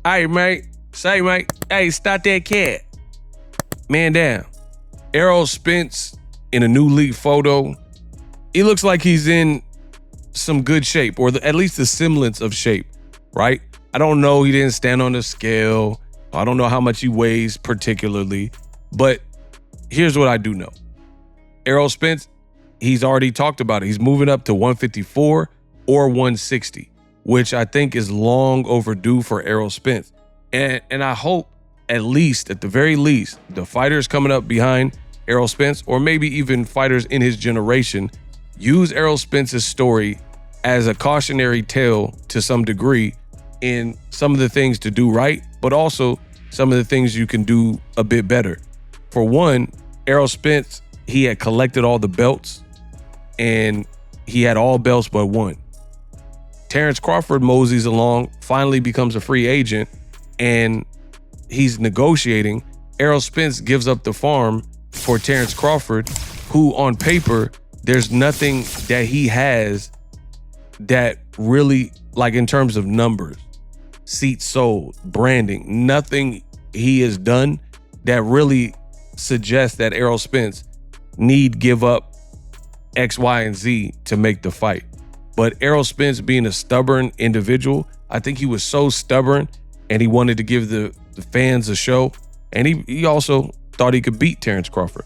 Hey, mate. Say, mate. Hey, stop that cat. Man down. Errol Spence in a new league photo. He looks like he's in some good shape, or at least the semblance of shape, right? I don't know. He didn't stand on the scale. I don't know how much he weighs particularly, but here's what I do know. Errol Spence, he's already talked about it. He's moving up to 154 or 160, which I think is long overdue for Errol Spence. And I hope at the very least, the fighters coming up behind Errol Spence, or maybe even fighters in his generation, use Errol Spence's story as a cautionary tale to some degree in some of the things to do right, but also some of the things you can do a bit better. For one, Errol Spence, he had collected all the belts and he had all belts but one. Terrence Crawford moseys along, finally becomes a free agent, and he's negotiating. Errol Spence gives up the farm for Terrence Crawford, who on paper, there's nothing that he has that really, like in terms of numbers, seats sold, branding, nothing he has done that really suggests that Errol Spence need give up X, Y, and Z to make the fight. But Errol Spence being a stubborn individual, I think he was so stubborn and he wanted to give the fans a show. And he also thought he could beat Terrence Crawford.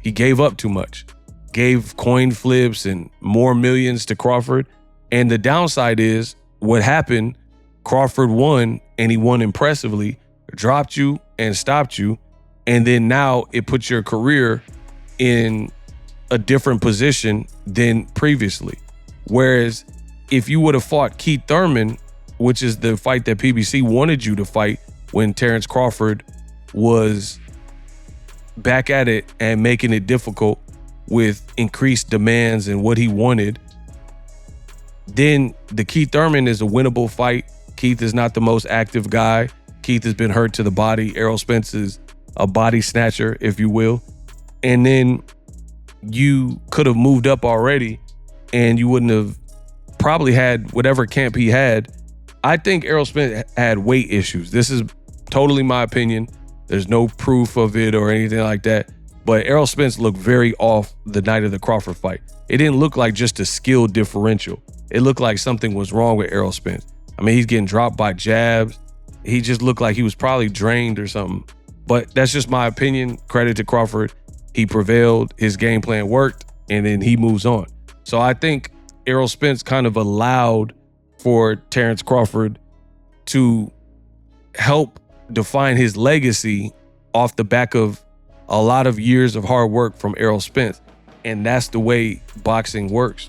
He gave up too much, gave coin flips and more millions to Crawford. And the downside is what happened, Crawford won and he won impressively, dropped you and stopped you. And then now it puts your career in a different position than previously. Whereas if you would have fought Keith Thurman, which is the fight that PBC wanted you to fight when Terrence Crawford was back at it and making it difficult with increased demands and what he wanted, then the Keith Thurman is a winnable fight. Keith is not the most active guy. Keith has been hurt to the body. Errol Spence is a body snatcher, if you will. And then you could have moved up already and you wouldn't have probably had whatever camp he had. I think Errol Spence had weight issues. This is totally my opinion. There's no proof of it or anything like that. But Errol Spence looked very off the night of the Crawford fight. It didn't look like just a skill differential. It looked like something was wrong with Errol Spence. I mean, he's getting dropped by jabs. He just looked like he was probably drained or something. But that's just my opinion. Credit to Crawford. He prevailed. His game plan worked. And then he moves on. So I think Errol Spence kind of allowed for Terrence Crawford to help define his legacy off the back of a lot of years of hard work from Errol Spence. And that's the way boxing works.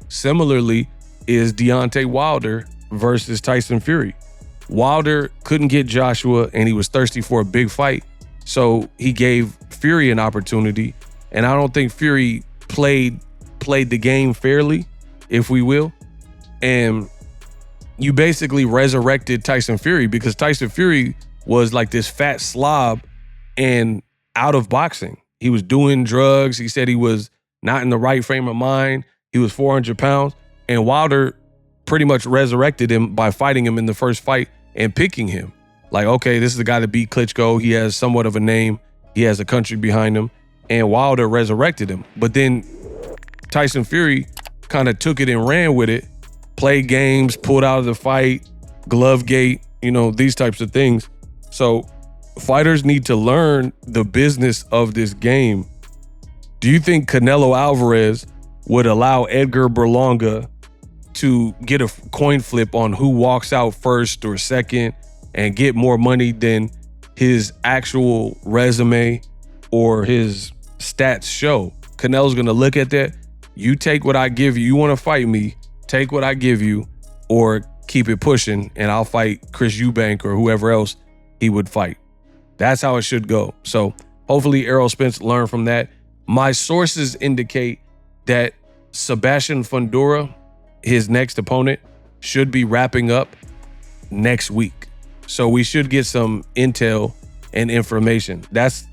Similarly is Deontay Wilder versus Tyson Fury. Wilder couldn't get Joshua and he was thirsty for a big fight. So he gave Fury an opportunity. And I don't think Fury played the game fairly, if we will. And you basically resurrected Tyson Fury because Tyson Fury was like this fat slob and out of boxing. He was doing drugs. He said he was not in the right frame of mind. He was 400 pounds. And Wilder pretty much resurrected him by fighting him in the first fight and picking him. Like, okay, this is the guy that beat Klitschko. He has somewhat of a name. He has a country behind him. And Wilder resurrected him. But then Tyson Fury kind of took it and ran with it, played games, pulled out of the fight, glove gate, these types of things. So fighters need to learn the business of this game. Do you think Canelo Alvarez would allow Edgar Berlanga to get a coin flip on who walks out first or second and get more money than his actual resume or his stats show? Canelo's going to look at that. You take what I give you. You want to fight me, take what I give you, or keep it pushing and I'll fight Chris Eubank or whoever else he would fight. That's how it should go. So hopefully Errol Spence learned from that. My sources indicate that Sebastian Fundora, his next opponent, should be wrapping up next week. So we should get some intel and information. That's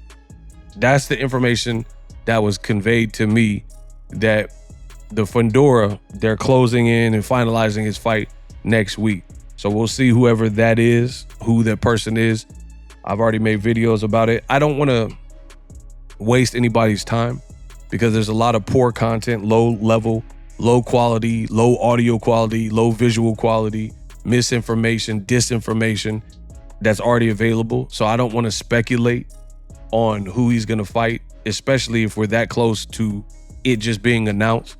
the information that was conveyed to me, that the Fundora, they're closing in and finalizing his fight next week. So we'll see whoever that is, who that person is. I've already made videos about it. I don't want to waste anybody's time because there's a lot of poor content, low level, low quality, low audio quality, low visual quality, misinformation, disinformation that's already available. So I don't want to speculate on who he's going to fight, especially if we're that close to it just being announced,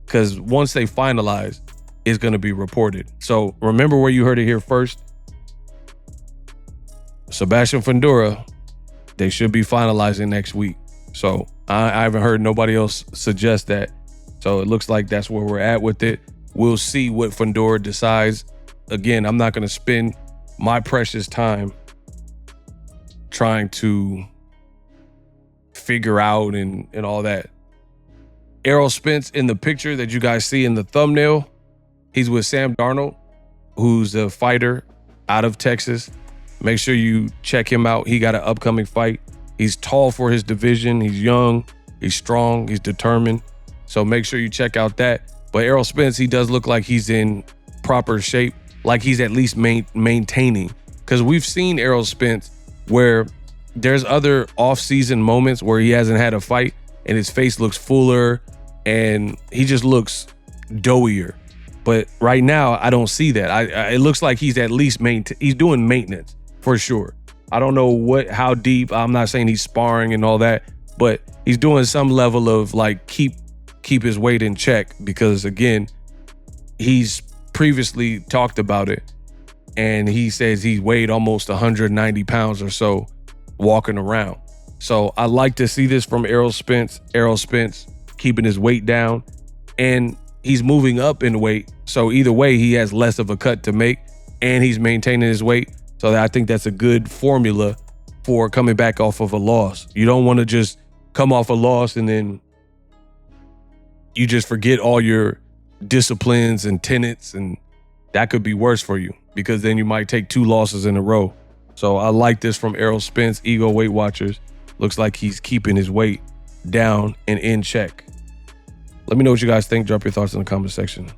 because once they finalize, it's going to be reported. So remember where you heard it here first. Sebastian Fundora, they should be finalizing next week. So I haven't heard nobody else suggest that. So it looks like that's where we're at with it. We'll see what Fundora decides. Again, I'm not going to spend my precious time trying to figure out and all that. Errol Spence in the picture that you guys see in the thumbnail, he's with Sam Darnold, who's a fighter out of Texas. Make sure you check him out. He got an upcoming fight. He's tall for his division. He's young, he's strong, he's determined. So make sure you check out that. But Errol Spence, he does look like he's in proper shape, like he's at least maintaining. Because we've seen Errol Spence where there's other off-season moments where he hasn't had a fight and his face looks fuller and he just looks doughier. But right now, I don't see that. It looks like he's at least he's doing maintenance for sure. I don't know how deep. I'm not saying he's sparring and all that, but he's doing some level of like keep his weight in check, because again, he's previously talked about it and he says he weighed almost 190 pounds or so walking around. So I like to see this from Errol Spence. Errol Spence keeping his weight down and he's moving up in weight. So either way, he has less of a cut to make and he's maintaining his weight. So I think that's a good formula for coming back off of a loss. You don't want to just come off a loss and then you just forget all your disciplines and tenets, and that could be worse for you because then you might take 2 losses in a row. So I like this from Errol Spence, Ego Weight Watchers. Looks like he's keeping his weight down and in check. Let me know what you guys think. Drop your thoughts in the comment section.